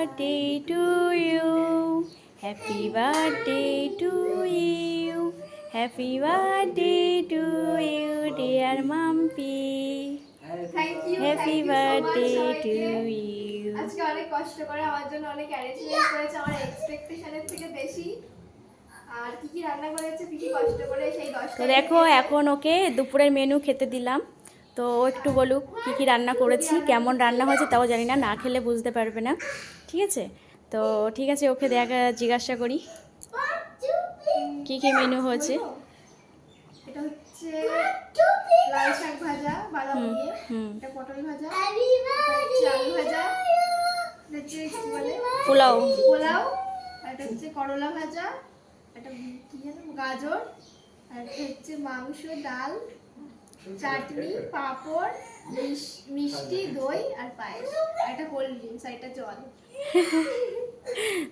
birthday to you. Happy birthday to you. Happy birthday to you, dear Mampi. Thank you Happy so much birthday to সবাইকে। you. আজকে অনেক কষ্ট করে আমার জন্য অনেক অ্যারেঞ্জমেন্ট করেছে, আমার এক্সপেকটেশনের থেকে বেশি। আর কি কি রান্না করেছে, কি কি কষ্ট করে সেই 10টা। তো দেখো এখন ওকে দুপুরের মেনু খেতে দিলাম। তো ও একটু বলুক কী কী রান্না করেছি, কেমন রান্না হয়েছে তাও জানি না, না খেলে বুঝতে পারবে না। ঠিক আছে, তো ঠিক আছে ওকে জিজ্ঞাসা করি কী কী মেনু হয়েছে। এটা হচ্ছে লাল শাক ভাজা বাদাম দিয়ে, এটা পটল ভাজা, এটা আলু ভাজা, এটা হচ্ছে কি বলে পোলাও, পোলাও, আর এটা হচ্ছে করলা ভাজা, এটা কি জানো গাজর, আর এটা হচ্ছে মাংস, ডাল, চাটনি, পাঁপড়, মিষ্টি, দই আর পায়েস, আর এটা কোল্ড ড্রিঙ্কস, আর এটা জল।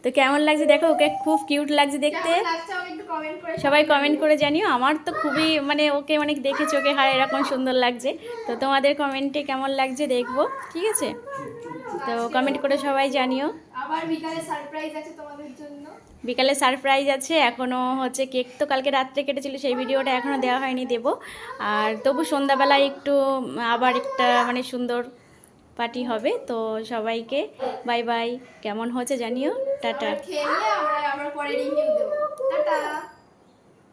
তো কেমন লাগছে দেখো, ওকে খুব কিউট লাগছে দেখতে। কেমন লাগছে আমাকে একটু কমেন্ট করে সবাই কমেন্ট করে জানিও। আমার তো খুবই মানে ওকে অনেক দেখেছি, ওকে হার এরকম সুন্দর লাগছে। তো তোমাদের কমেন্টে কেমন লাগছে দেখবো, ঠিক আছে? তো কমেন্ট করে সবাই জানিও। আবার বিকালে সারপ্রাইজ আছে তোমাদের জন্য। বিকালে সারপ্রাইজ আছে, এখনও হচ্ছে কেক তো কালকে রাত্রে কেটেছিল, সেই ভিডিওটা এখনও দেওয়া হয়নি, দেবো। আর তবু সন্ধ্যাবেলায় একটু আবার একটা মানে সুন্দর পার্টি হবে। তো সবাইকে বাই বাই, কেমন হচ্ছে জানিও, টাটা। খেয়ে নিয়ে আমরা পরে রিভিউ দেবো। টাটা।